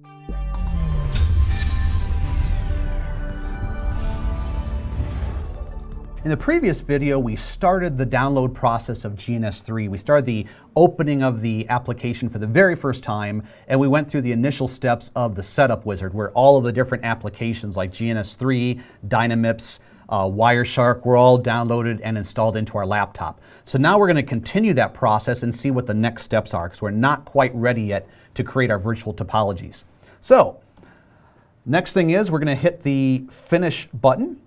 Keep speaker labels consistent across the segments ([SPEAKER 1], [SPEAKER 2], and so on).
[SPEAKER 1] In the previous video, we started the download process of GNS3. We started the opening of the application for the very first time, and we went through the initial steps of the setup wizard, where all of the different applications like GNS3, Dynamips, Wireshark were all downloaded and installed into our laptop. So now we're going to continue that process and see what the next steps are, because we're not quite ready yet to create our virtual topologies. So, next thing is we're going to hit the Finish button.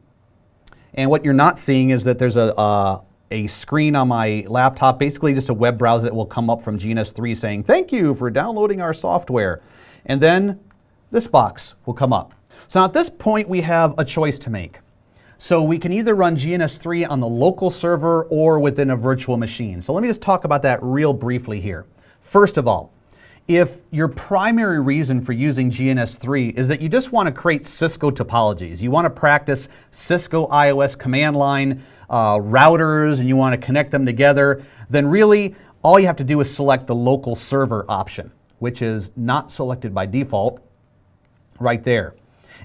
[SPEAKER 1] And what you're not seeing is that there's a screen on my laptop, basically just a web browser that will come up from GNS3 saying, "Thank you for downloading our software." And then this box will come up. So now at this point, we have a choice to make. So we can either run GNS3 on the local server or within a virtual machine. So let me just talk about that real briefly here. First of all, if your primary reason for using GNS3 is that you just want to create Cisco topologies, you want to practice Cisco iOS command line routers, and you want to connect them together, then really all you have to do is select the local server option, which is not selected by default right there.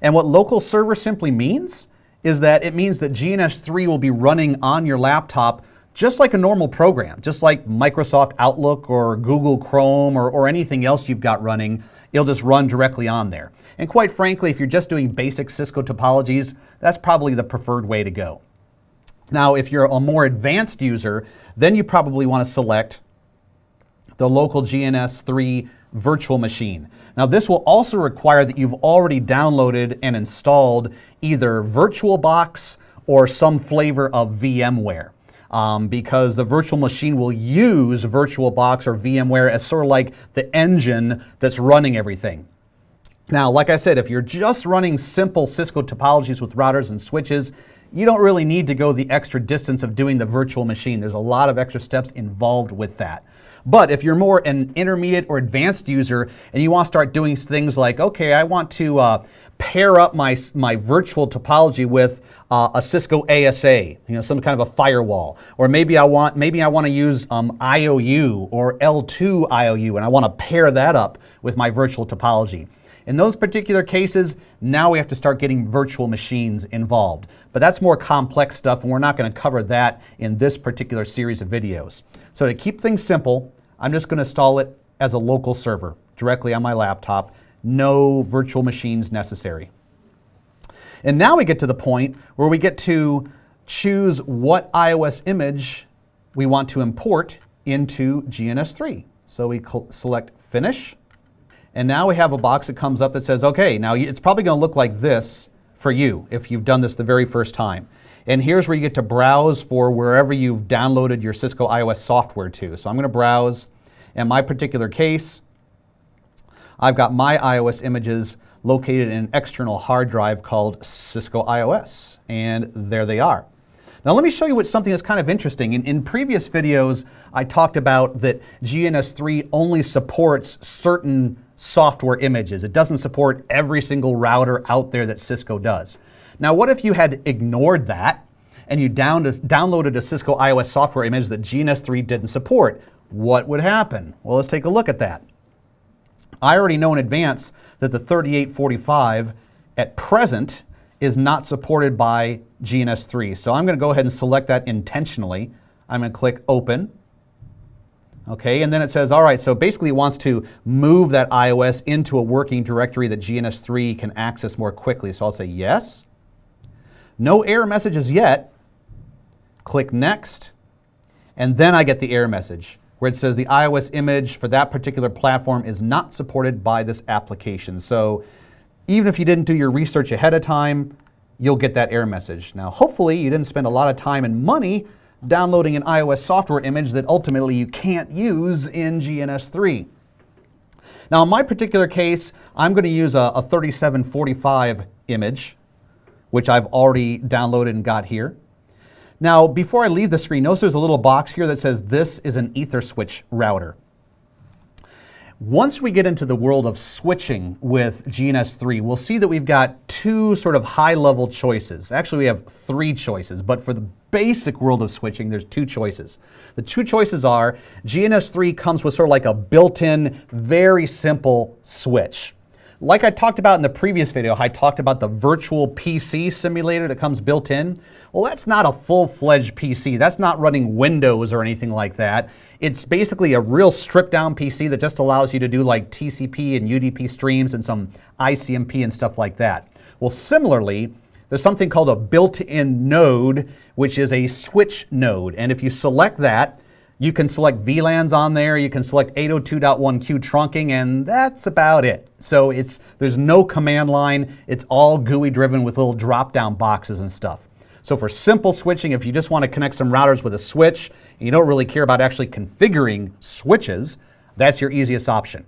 [SPEAKER 1] And what local server simply means is that it means that GNS3 will be running on your laptop just like a normal program, just like Microsoft Outlook or Google Chrome or anything else you've got running. It'll just run directly on there. And quite frankly, if you're just doing basic Cisco topologies, that's probably the preferred way to go. Now, if you're a more advanced user, then you probably want to select the local GNS3 virtual machine. Now, this will also require that you've already downloaded and installed either VirtualBox or some flavor of VMware. Because the virtual machine will use VirtualBox or VMware as sort of like the engine that's running everything. Now, like I said, if you're just running simple Cisco topologies with routers and switches, you don't really need to go the extra distance of doing the virtual machine. There's a lot of extra steps involved with that. But if you're more an intermediate or advanced user and you want to start doing things like, okay, I want to pair up my virtual topology with a Cisco ASA, some kind of a firewall, or maybe I want to use IOU or L2 IOU, and I want to pair that up with my virtual topology. In those particular cases, now we have to start getting virtual machines involved. But that's more complex stuff, and we're not going to cover that in this particular series of videos. So to keep things simple, I'm just going to install it as a local server directly on my laptop. No virtual machines necessary. And now we get to the point where we get to choose what iOS image we want to import into GNS3. So we select Finish. And now we have a box that comes up that says, okay, now it's probably going to look like this for you if you've done this the very first time. And here's where you get to browse for wherever you've downloaded your Cisco iOS software to. So I'm going to browse. In my particular case, I've got my iOS images located in an external hard drive called Cisco iOS. And there they are. Now let me show you something that's kind of interesting. In previous videos, I talked about that GNS3 only supports certain software images. It doesn't support every single router out there that Cisco does. Now what if you had ignored that and you downloaded a Cisco iOS software image that GNS3 didn't support? What would happen? Well, let's take a look at that. I already know in advance that the 3845 at present is not supported by GNS3. So I'm going to go ahead and select that intentionally. I'm going to click Open. Okay, and then it says, all right, so basically it wants to move that iOS into a working directory that GNS3 can access more quickly. So I'll say yes. No error messages yet. Click Next. And then I get the error message where it says the iOS image for that particular platform is not supported by this application. So even if you didn't do your research ahead of time, you'll get that error message. Now, hopefully you didn't spend a lot of time and money downloading an iOS software image that ultimately you can't use in GNS3. Now, in my particular case, I'm going to use a 3745 image, which I've already downloaded and got here. Now, before I leave the screen, notice there's a little box here that says this is an Ether switch router. Once we get into the world of switching with GNS3, we'll see that we've got two sort of high-level choices. Actually, we have three choices, but for the basic world of switching, there's two choices. The two choices are GNS3 comes with sort of like a built-in, very simple switch. like I talked about in the previous video, I talked about the virtual PC simulator that comes built in. Well, that's not a full-fledged PC. That's not running Windows or anything like that. It's basically a real stripped-down PC that just allows you to do like TCP and UDP streams and some ICMP and stuff like that. Well, similarly, there's something called a built-in node, which is a switch node. And if you select that, you can select VLANs on there, you can select 802.1q trunking, and that's about it. So there's no command line, it's all GUI driven with little drop-down boxes and stuff. So for simple switching, if you just want to connect some routers with a switch, and you don't really care about actually configuring switches, that's your easiest option.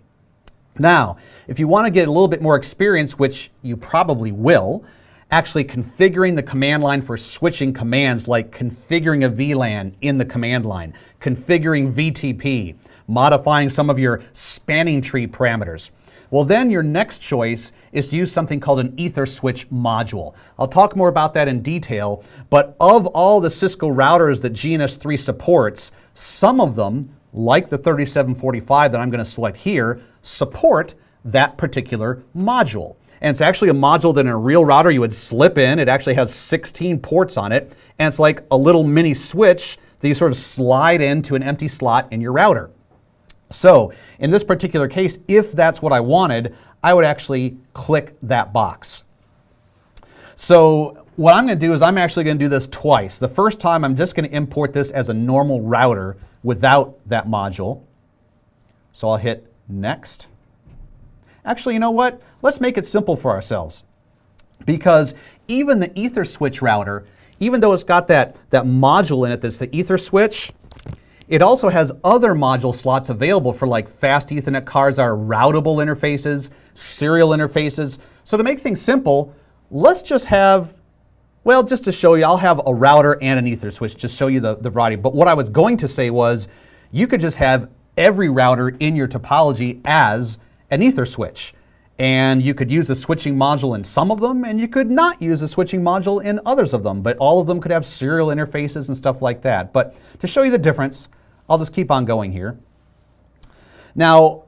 [SPEAKER 1] Now, if you want to get a little bit more experience, which you probably will, actually configuring the command line for switching commands like configuring a VLAN in the command line, configuring VTP, modifying some of your spanning tree parameters. Well, then your next choice is to use something called an ether switch module. I'll talk more about that in detail, but of all the Cisco routers that GNS3 supports, some of them, like the 3745 that I'm going to select here, support that particular module. And it's actually a module that in a real router you would slip in. It actually has 16 ports on it, and it's like a little mini switch that you sort of slide into an empty slot in your router. So in this particular case, if that's what I wanted, I would actually click that box. So what I'm going to do is I'm actually going to do this twice. The first time I'm just going to import this as a normal router without that module. So I'll hit next. Actually, you know what? Let's make it simple for ourselves. Because even the ether switch router, even though it's got that module in it that's the ether switch, it also has other module slots available for like fast Ethernet cards, our routable interfaces, serial interfaces. So to make things simple, let's just have, well, just to show you, I'll have a router and an ether switch to show you the variety. But what I was going to say was you could just have every router in your topology as an ether switch. And you could use the switching module in some of them, and you could not use the switching module in others of them, but all of them could have serial interfaces and stuff like that. But to show you the difference, I'll just keep on going here. Now,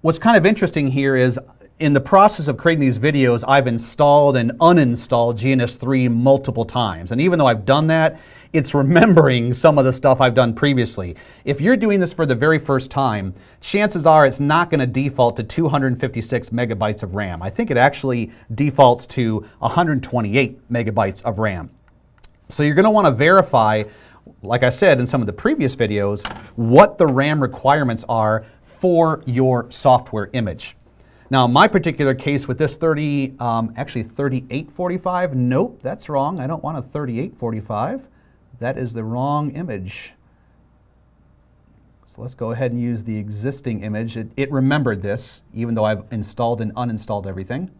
[SPEAKER 1] what's kind of interesting here is in the process of creating these videos, I've installed and uninstalled GNS3 multiple times. And even though I've done that, it's remembering some of the stuff I've done previously. If you're doing this for the very first time, chances are it's not going to default to 256 megabytes of RAM. I think it actually defaults to 128 megabytes of RAM. So you're going to want to verify, like I said in some of the previous videos, what the RAM requirements are for your software image. Now, in my particular case with this 3845, nope, that's wrong. I don't want a 3845. That is the wrong image. So let's go ahead and use the existing image. It remembered this, even though I've installed and uninstalled everything.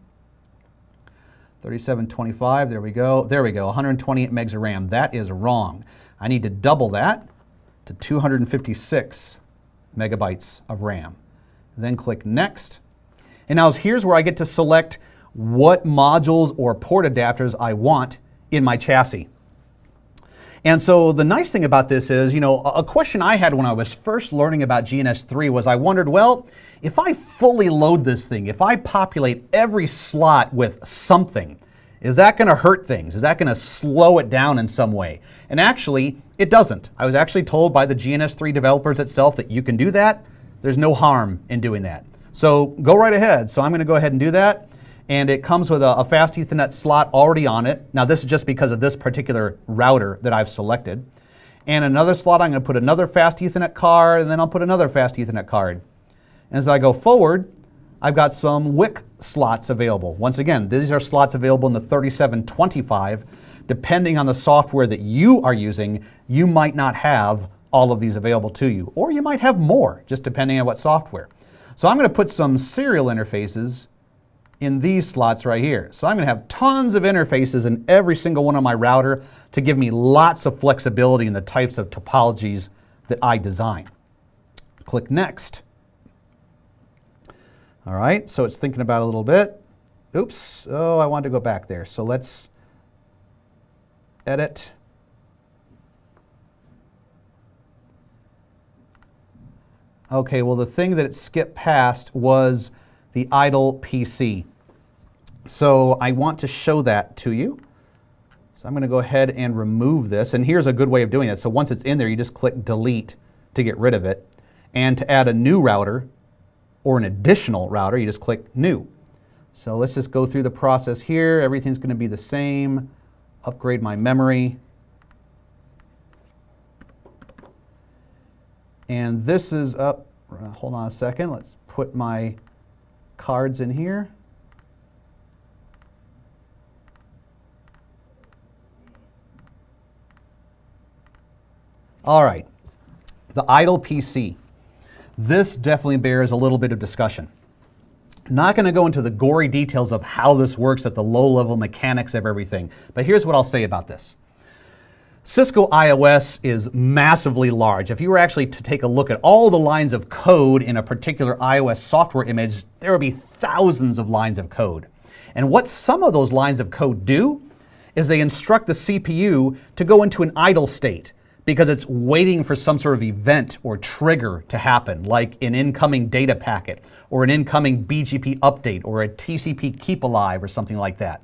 [SPEAKER 1] 3725, there we go. There we go, 128 megs of RAM. That is wrong. I need to double that to 256 megabytes of RAM. Then click Next. And now here's where I get to select what modules or port adapters I want in my chassis. And so the nice thing about this is, you know, a question I had when I was first learning about GNS3 was I wondered, well, if I fully load this thing, if I populate every slot with something, is that going to hurt things? Is that going to slow it down in some way? And actually, it doesn't. I was actually told by the GNS3 developers itself that you can do that. There's no harm in doing that. So go right ahead. So I'm going to go ahead and do that. And it comes with a fast Ethernet slot already on it. Now this is just because of this particular router that I've selected. And another slot, I'm going to put another fast Ethernet card, and then I'll put another fast Ethernet card. And as I go forward, I've got some WIC slots available. Once again, these are slots available in the 3725. Depending on the software that you are using, you might not have all of these available to you. Or you might have more, just depending on what software. So I'm going to put some serial interfaces in these slots right here. So I'm going to have tons of interfaces in every single one of my router to give me lots of flexibility in the types of topologies that I design. Click Next. All right, so it's thinking about it a little bit. Oops, oh, I wanted to go back there. So let's edit. Okay, well the thing that it skipped past was the idle PC. So I want to show that to you. So I'm going to go ahead and remove this. And here's a good way of doing it. So once it's in there, you just click delete to get rid of it. And to add a new router or an additional router, you just click new. So let's just go through the process here. Everything's going to be the same. Upgrade my memory. And this is up. Hold on a second. Let's put my cards in here. All right, the idle PC. This definitely bears a little bit of discussion. Not going to go into the gory details of how this works at the low-level mechanics of everything, but here's what I'll say about this. Cisco iOS is massively large. If you were actually to take a look at all the lines of code in a particular iOS software image, there would be thousands of lines of code. And what some of those lines of code do is they instruct the CPU to go into an idle state, because it's waiting for some sort of event or trigger to happen, like an incoming data packet, or an incoming BGP update, or a TCP keep alive, or something like that.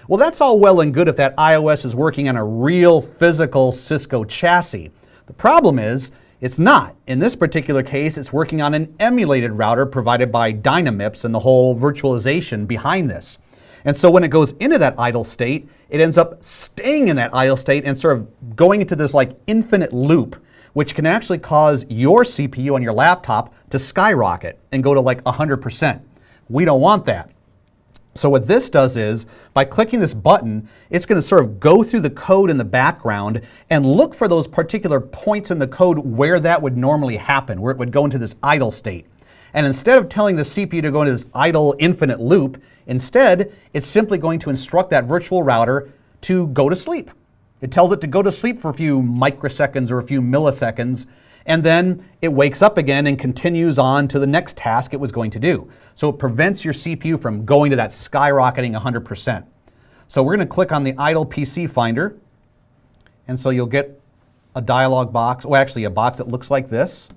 [SPEAKER 1] Well, that's all well and good if that iOS is working on a real physical Cisco chassis. The problem is, it's not. In this particular case, it's working on an emulated router provided by Dynamips and the whole virtualization behind this. And so when it goes into that idle state, it ends up staying in that idle state and sort of going into this like infinite loop, which can actually cause your CPU on your laptop to skyrocket and go to like 100%. We don't want that. So what this does is, by clicking this button, it's going to sort of go through the code in the background and look for those particular points in the code where that would normally happen, where it would go into this idle state. And instead of telling the CPU to go into this idle infinite loop, instead, it's simply going to instruct that virtual router to go to sleep. It tells it to go to sleep for a few microseconds or a few milliseconds, and then it wakes up again and continues on to the next task it was going to do. So it prevents your CPU from going to that skyrocketing 100%. So we're going to click on the idle PC finder, and so you'll get a dialog box, or actually a box that looks like this.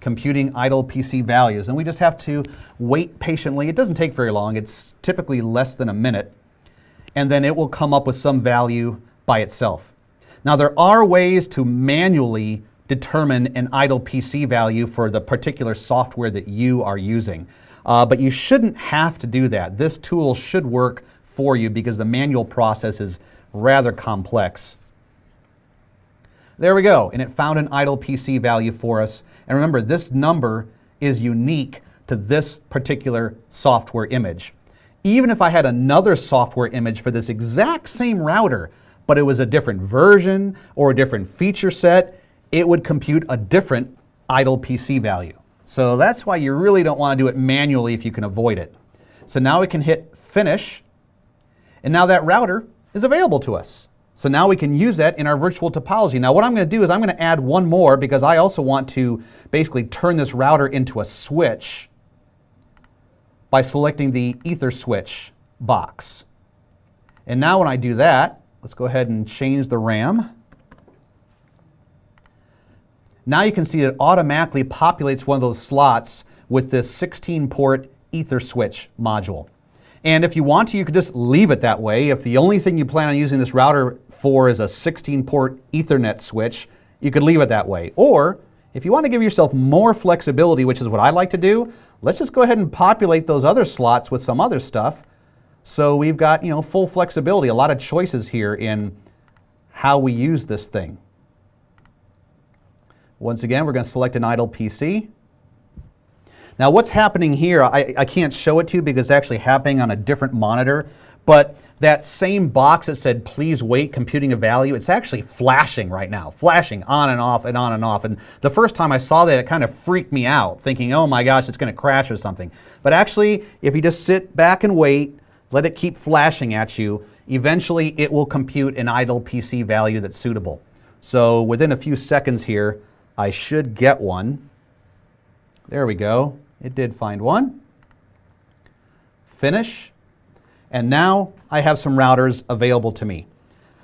[SPEAKER 1] Computing idle PC values, and we just have to wait patiently. It doesn't take very long. It's typically less than a minute, and then it will come up with some value by itself. Now, there are ways to manually determine an idle PC value for the particular software that you are using, but you shouldn't have to do that. This tool should work for you because the manual process is rather complex. There we go, and it found an idle PC value for us. And remember, this number is unique to this particular software image. Even if I had another software image for this exact same router, but it was a different version or a different feature set, it would compute a different idle PC value. So that's why you really don't want to do it manually if you can avoid it. So now we can hit finish, and now that router is available to us. So now we can use that in our virtual topology. Now what I'm going to do is I'm going to add one more because I also want to basically turn this router into a switch by selecting the Ether switch box. And now when I do that, let's go ahead and change the RAM. Now you can see it automatically populates one of those slots with this 16-port Ether switch module. And if you want to, you could just leave it that way. If the only thing you plan on using this router for is a 16-port Ethernet switch, you could leave it that way. Or if you want to give yourself more flexibility, which is what I like to do, let's just go ahead and populate those other slots with some other stuff. So we've got, full flexibility, a lot of choices here in how we use this thing. Once again, we're going to select an idle PC. Now what's happening here, I can't show it to you because it's actually happening on a different monitor, but that same box that said please wait computing a value, it's actually flashing right now, flashing on and off and on and off. And the first time I saw that, it kind of freaked me out, thinking, oh my gosh, it's going to crash or something. But actually, if you just sit back and wait, let it keep flashing at you, eventually it will compute an idle PC value that's suitable. So within a few seconds here, I should get one. There we go. It did find one. Finish. And now I have some routers available to me.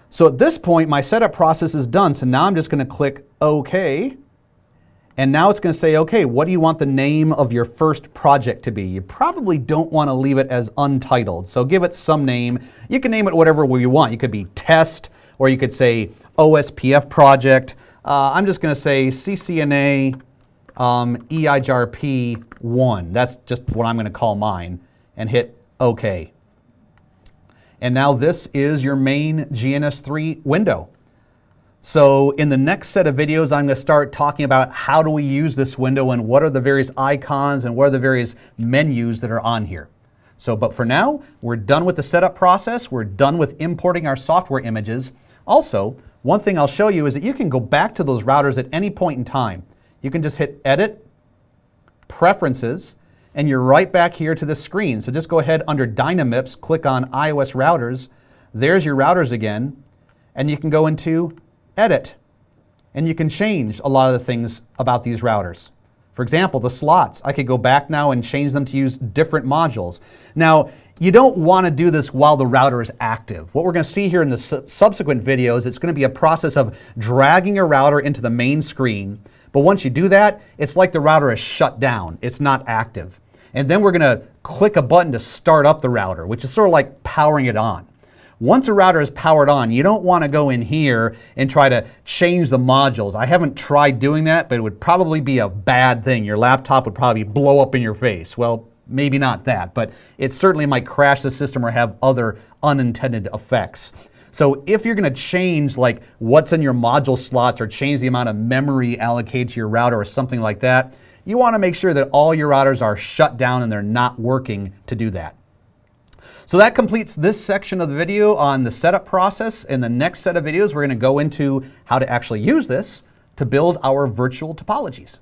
[SPEAKER 1] So at this point, my setup process is done. So now I'm just going to click OK. And now it's going to say, okay, what do you want the name of your first project to be? You probably don't want to leave it as untitled, so give it some name. You can name it whatever you want. You could be test, or you could say OSPF project. I'm just going to say CCNA EIGRP 1. That's just what I'm going to call mine, and hit OK. And now this is your main GNS3 window. So in the next set of videos, I'm going to start talking about how do we use this window and what are the various icons and what are the various menus that are on here. But for now, we're done with the setup process. We're done with importing our software images. Also, one thing I'll show you is that you can go back to those routers at any point in time. You can just hit Edit, Preferences, and you're right back here to the screen. So just go ahead under Dynamips, click on iOS routers. There's your routers again, and you can go into Edit, and you can change a lot of the things about these routers. For example, the slots. I could go back now and change them to use different modules. Now, you don't want to do this while the router is active. What we're going to see here in the subsequent videos, it's going to be a process of dragging a router into the main screen. But once you do that, it's like the router is shut down. It's not active. And then we're going to click a button to start up the router, which is sort of like powering it on. Once a router is powered on, you don't want to go in here and try to change the modules. I haven't tried doing that, but it would probably be a bad thing. Your laptop would probably blow up in your face. Well, maybe not that, but it certainly might crash the system or have other unintended effects. So if you're going to change like what's in your module slots or change the amount of memory allocated to your router or something like that, you want to make sure that all your routers are shut down and they're not working to do that. So that completes this section of the video on the setup process. In the next set of videos, we're going to go into how to actually use this to build our virtual topologies.